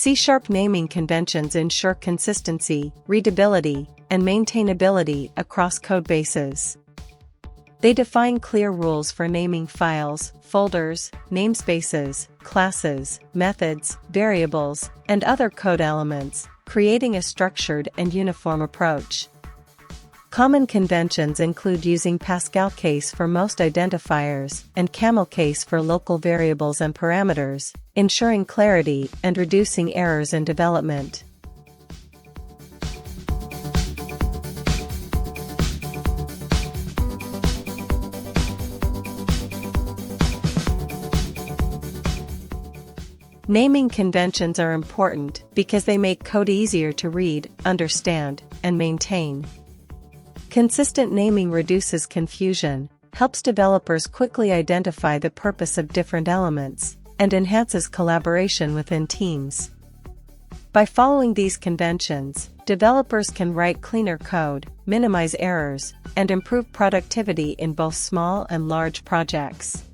C# naming conventions ensure consistency, readability, and maintainability across codebases. They define clear rules for naming files, folders, namespaces, classes, methods, variables, and other code elements, creating a structured and uniform approach. Common conventions include using Pascal case for most identifiers and camel case for local variables and parameters, ensuring clarity and reducing errors in development. Naming conventions are important because they make code easier to read, understand, and maintain. Consistent naming reduces confusion, helps developers quickly identify the purpose of different elements, and enhances collaboration within teams. By following these conventions, developers can write cleaner code, minimize errors, and improve productivity in both small and large projects.